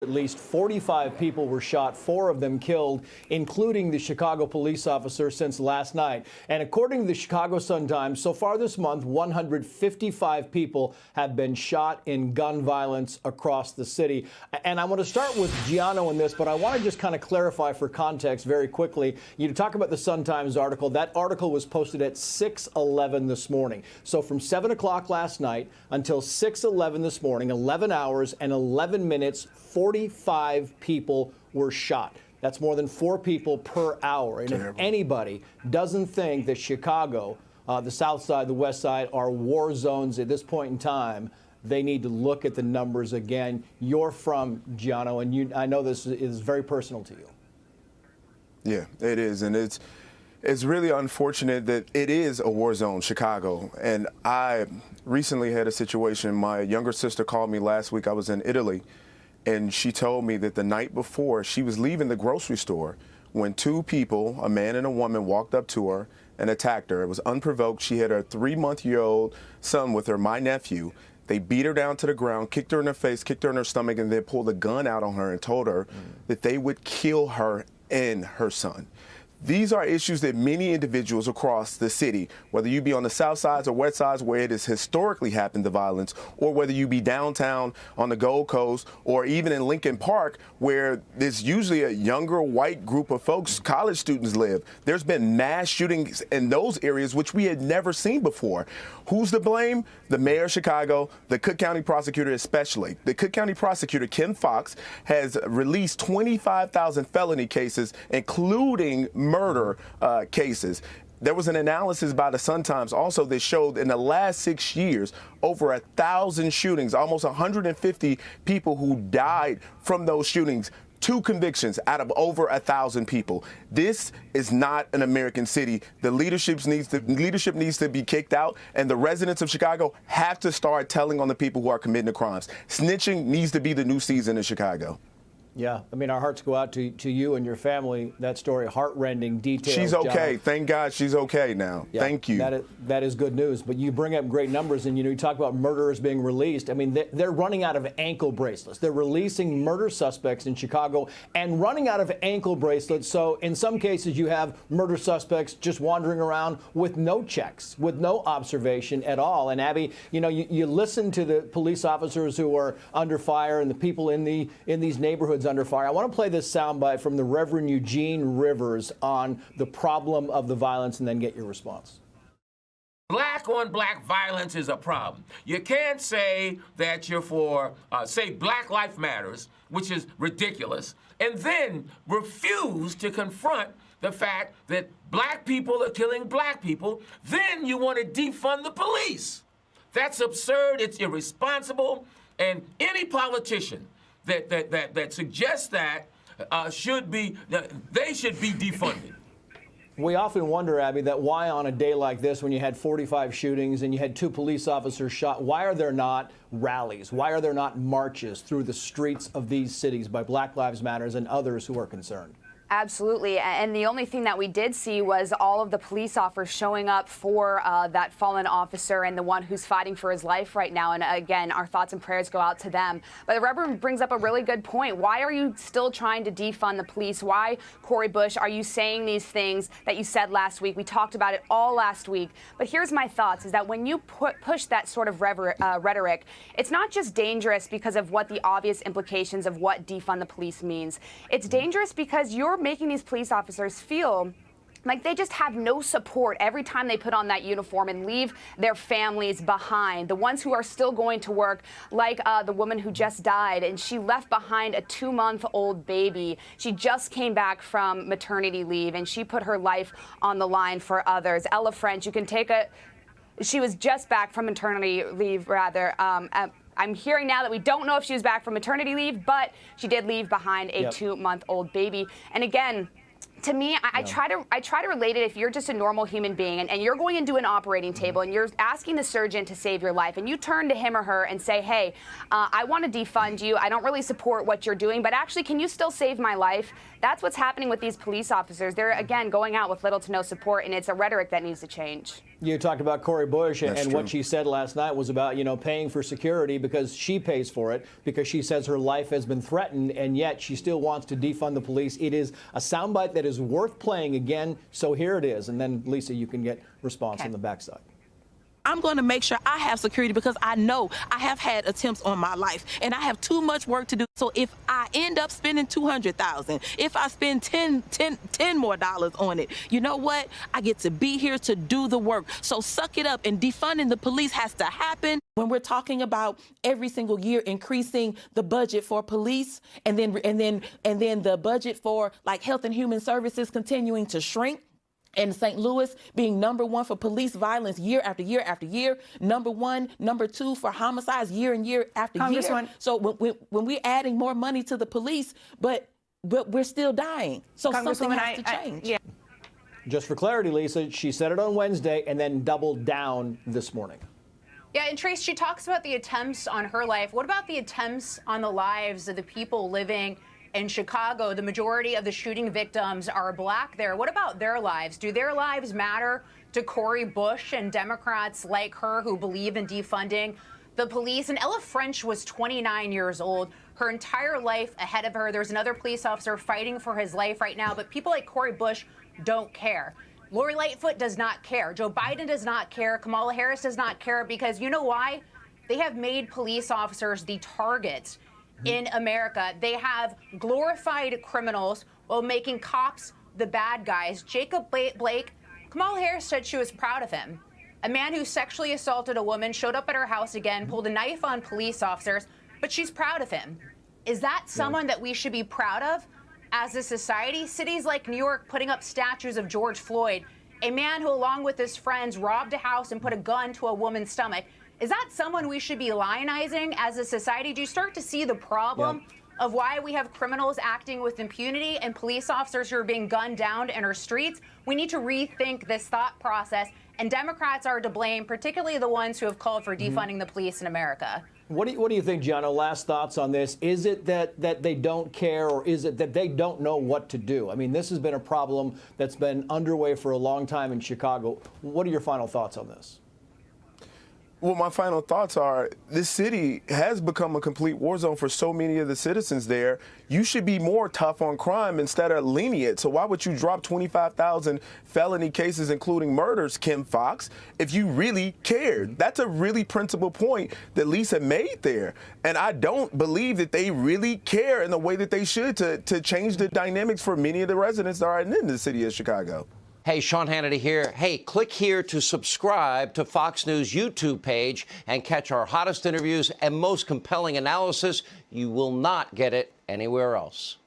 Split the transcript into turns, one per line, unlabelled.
At least 45 people were shot, 4 of them killed, including the Chicago police officer since last night. And according to the Chicago Sun-Times, so far this month, 155 people have been shot in gun violence across the city. And I want to start with Gianno in this, but I want to just kind of clarify for context very quickly. You talk about the Sun-Times article. That article was posted at 6:11 this morning. So from 7 o'clock last night until 6:11 this morning, 11 hours and 11 minutes, 45 people were shot. That's more than 4 people per hour. And if anybody doesn't think that Chicago, the South Side, the West Side are war zones at this point in time, they need to look at the numbers again. You're from Gianno, and I know this is very personal to you.
Yeah, it is. And it's really unfortunate that it is a war zone, Chicago. And I recently had a situation. My younger sister called me last week. I was in Italy. And she told me that the night before, she was leaving the grocery store when 2 people, a man and a woman, walked up to her and attacked her. It was unprovoked. She had her 3-month-old son with her, my nephew. They beat her down to the ground, kicked her in the face, kicked her in her stomach, and then pulled a gun out on her and told her that they would kill her and her son. These are issues that many individuals across the city, whether you be on the south sides or west sides where it has historically happened, the violence, or whether you be downtown on the Gold Coast or even in Lincoln Park where there's usually a younger white group of folks, college students live. There's been mass shootings in those areas which we had never seen before. Who's to blame? The mayor of Chicago, the Cook County prosecutor especially. The Cook County prosecutor, Kim Foxx, has released 25,000 felony cases, including murder cases. There was an analysis by the Sun-Times also that showed in the last 6 years, over 1,000 shootings, almost 150 people who died from those shootings. 2 convictions out of over 1,000 people. This is not an American city. The leadership needs to be kicked out, and the residents of Chicago have to start telling on the people who are committing the crimes. Snitching needs to be the new season in Chicago.
Yeah, I mean, our hearts go out to you and your family. That story, heart-rending details.
She's okay.
John.
Thank God she's okay now.
Yeah,
thank you.
That is good news. But you bring up great numbers, and you talk about murderers being released. I mean, they're running out of ankle bracelets. They're releasing murder suspects in Chicago and running out of ankle bracelets. So in some cases, you have murder suspects just wandering around with no checks, with no observation at all. And Abby, you listen to the police officers who are under fire and the people in these neighborhoods under fire. I want to play this soundbite from the Reverend Eugene Rivers on the problem of the violence and then get your response.
Black on black violence is a problem. You can't say that you're for, say, Black Lives Matters, which is ridiculous, and then refuse to confront the fact that black people are killing black people. Then you want to defund the police. That's absurd. It's irresponsible. And any politician that suggests that they should be defunded.
We often wonder, Abby, that why on a day like this, when you had 45 shootings and you had 2 police officers shot, why are there not rallies? Why are there not marches through the streets of these cities by Black Lives Matter and others who are concerned?
Absolutely. And the only thing that we did see was all of the police officers showing up for that fallen officer and the one who's fighting for his life right now. And again, our thoughts and prayers go out to them. But the Reverend brings up a really good point. Why are you still trying to defund the police? Why, Cori Bush, are you saying these things that you said last week? We talked about it all last week. But here's my thoughts, is that when you push that sort of rhetoric, it's not just dangerous because of what the obvious implications of what defund the police means. It's dangerous because you're making these police officers feel like they just have no support every time they put on that uniform and leave their families behind. The ones who are still going to work, like the woman who just died, and she left behind a 2-month-old baby. She just came back from maternity leave, and she put her life on the line for others. Ella French, she was just back from maternity leave, rather. I'm hearing now that we don't know if she was back from maternity leave, but she did leave behind a 2-month-old baby. And again, to me, I try to relate it if you're just a normal human being and you're going into an operating table and you're asking the surgeon to save your life and you turn to him or her and say, hey, I want to defund you. I don't really support what you're doing, but actually, can you still save my life? That's what's happening with these police officers. They're, again, going out with little to no support, and it's a rhetoric that needs to change.
You talked about Cori Bush,
That's
and
true.
what she said last night was about, paying for security because she pays for it, because she says her life has been threatened, and yet she still wants to defund the police. It is a soundbite that is worth playing again, so here it is. And then, Lisa, you can get response on the backside.
I'm going to make sure I have security because I know I have had attempts on my life and I have too much work to do. So if I end up spending $200,000, if I spend $10 more on it, you know what? I get to be here to do the work. So suck it up, and defunding the police has to happen. When we're talking about every single year increasing the budget for police and then the budget for like health and human services continuing to shrink, and St. Louis being #1 for police violence year after year after year, #1, #2 for homicides year and year after year. So when we're adding more money to the police, but we're still dying. So something has to change.
Just for clarity, Lisa, she said it on Wednesday and then doubled down this morning.
Yeah, and Trace, she talks about the attempts on her life. What about the attempts on the lives of the people living in Chicago? The majority of the shooting victims are black there. What about their lives? Do their lives matter to Cori Bush and Democrats like her who believe in defunding the police? And Ella French was 29 years old, her entire life ahead of her. There's another police officer fighting for his life right now, but people like Cori Bush don't care. Lori Lightfoot does not care. Joe Biden does not care. Kamala Harris does not care, because you know why? They have made police officers the targets in America. They have glorified criminals while making cops the bad guys. Jacob Blake, Kamala Harris said she was proud of him. A man who sexually assaulted a woman, showed up at her house again, pulled a knife on police officers, but she's proud of him. Is that someone that we should be proud of as a society? Cities like New York putting up statues of George Floyd, a man who, along with his friends, robbed a house and put a gun to a woman's stomach. Is that someone we should be lionizing as a society? Do you start to see the problem of why we have criminals acting with impunity and police officers who are being gunned down in our streets? We need to rethink this thought process, and Democrats are to blame, particularly the ones who have called for defunding the police in America.
What do you think, Gianno? Last thoughts on this. Is it that they don't care, or is it that they don't know what to do? I mean, this has been a problem that's been underway for a long time in Chicago. What are your final thoughts on this?
Well, my final thoughts are this city has become a complete war zone for so many of the citizens there. You should be more tough on crime instead of lenient. So why would you drop 25,000 felony cases, including murders, Kim Foxx, if you really cared? That's a really principal point that Lisa made there. And I don't believe that they really care in the way that they should to change the dynamics for many of the residents that are in the city of Chicago.
Hey, Sean Hannity here. Hey, click here to subscribe to Fox News YouTube page and catch our hottest interviews and most compelling analysis. You will not get it anywhere else.